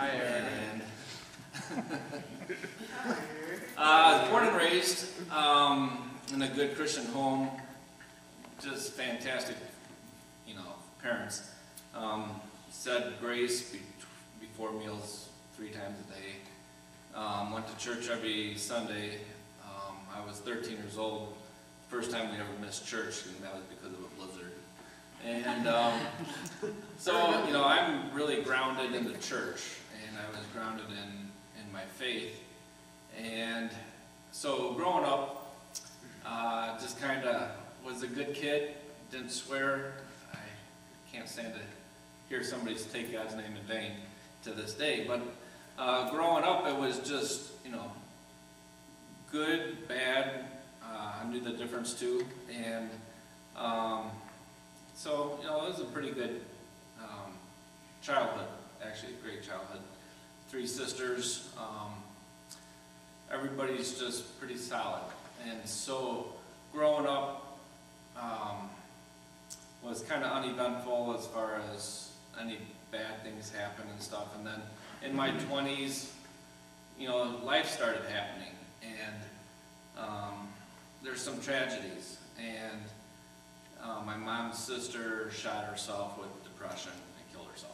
Hi, Aaron. I was born and raised in a good Christian home. Just fantastic, parents. Said grace before meals 3 times a day. Went to church every Sunday. I was 13 years old. First time we ever missed church, and that was because of a blizzard. And so, I'm really grounded in the church. And I was grounded in my faith. And so growing up, just kind of was a good kid, didn't swear. I can't stand to hear somebody take God's name in vain to this day. But growing up, it was just, good, bad. I knew the difference too. And so, it was a pretty good childhood, actually a great childhood. 3 sisters, everybody's just pretty solid. And so growing up was kind of uneventful as far as any bad things happen and stuff. And then in my 20s, life started happening, and there's some tragedies. And my mom's sister shot herself with depression and killed herself.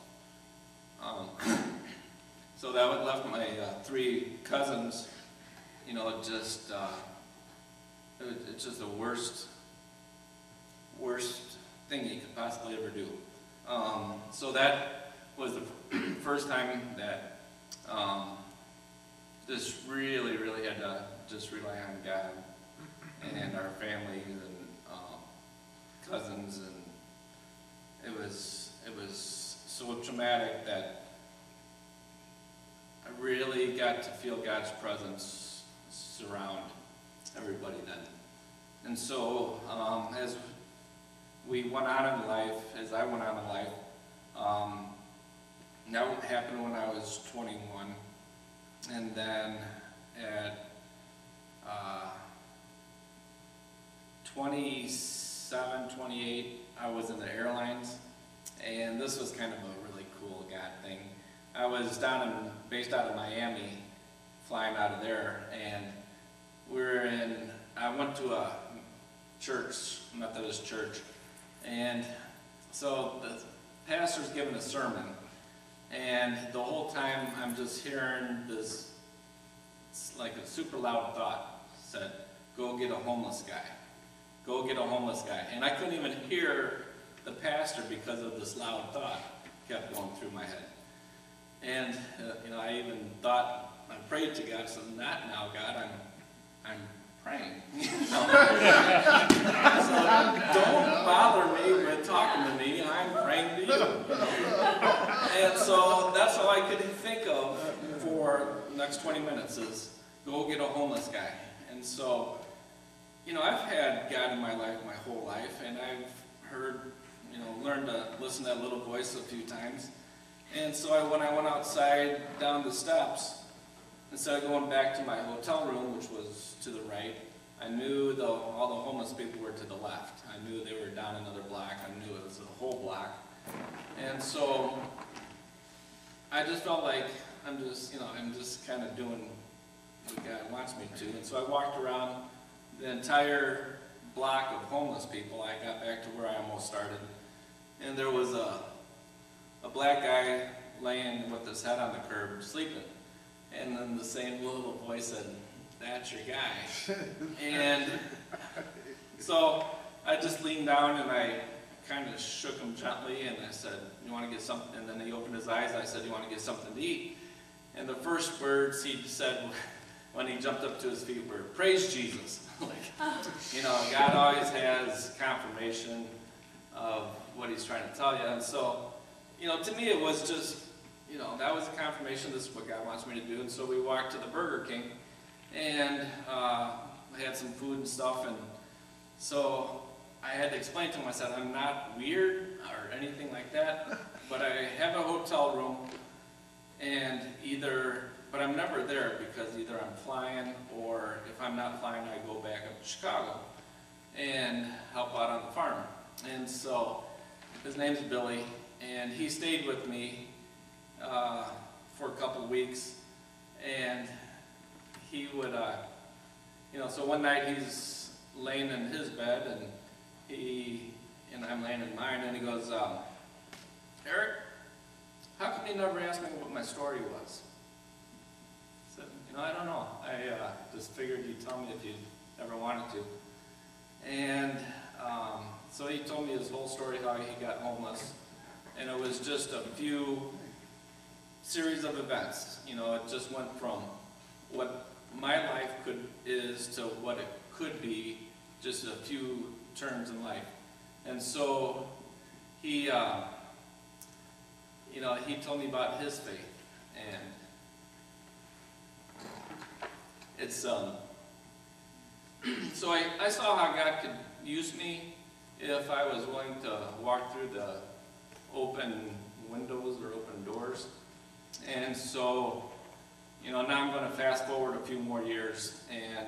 So that left my 3 cousins, it's just the worst thing you could possibly ever do. So that was the first time that just really had to just rely on God and our family and cousins, and it was so traumatic that I really got to feel God's presence surround everybody then. And so as we went on in life, as I went on in life, that happened when I was 21. And then at 27, 28, I was in the airlines. And this was kind of a really cool God thing. I was based out of Miami, flying out of there, and I went to a church, Methodist church, and so the pastor's giving a sermon, and the whole time I'm just hearing this, like a super loud thought said, "Go get a homeless guy. Go get a homeless guy." And I couldn't even hear the pastor because of this loud thought kept going through my head. And I even thought, I prayed to God, so not now, God, I'm praying. So don't bother me with talking to me. I'm praying to you. And so that's all I could think of for the next 20 minutes is go get a homeless guy. And so, I've had God in my life my whole life, and I've learned to listen to that little voice a few times. And so when I went outside down the steps, instead of going back to my hotel room, which was to the right, I knew all the homeless people were to the left. I knew they were down another block. I knew it was a whole block. And so I just felt like I'm just kind of doing what God wants me to. And so I walked around the entire block of homeless people. I got back to where I almost started. And there was a black guy laying with his head on the curb, sleeping. And then the same little voice said, "That's your guy." And so I just leaned down and I kind of shook him gently, and I said, "You want to get something?" And then he opened his eyes. I said, "You want to get something to eat?" And the first words he said when he jumped up to his feet were, "Praise Jesus." God always has confirmation of what he's trying to tell you. And so, to me it was just, that was a confirmation this is what God wants me to do. And so we walked to the Burger King, and I had some food and stuff, and so I had to explain to him, I said, I'm not weird or anything like that, but I have a hotel room, but I'm never there because either I'm flying, or if I'm not flying, I go back up to Chicago and help out on the farm. And so his name's Billy, and he stayed with me for a weeks, and he would, so one night he's laying in his bed, and I'm laying in mine, and he goes, Eric, how come you never asked me what my story was? I said, I don't know. I just figured you'd tell me if you ever wanted to. And so he told me his whole story, how he got homeless. And it was just a few series of events. It just went from what my life is to what it could be, just a few turns in life. And so he told me about his faith, and it's so I saw how God could use me if I was willing to walk through the open windows or open doors. And so, now I'm going to fast forward a few more years, and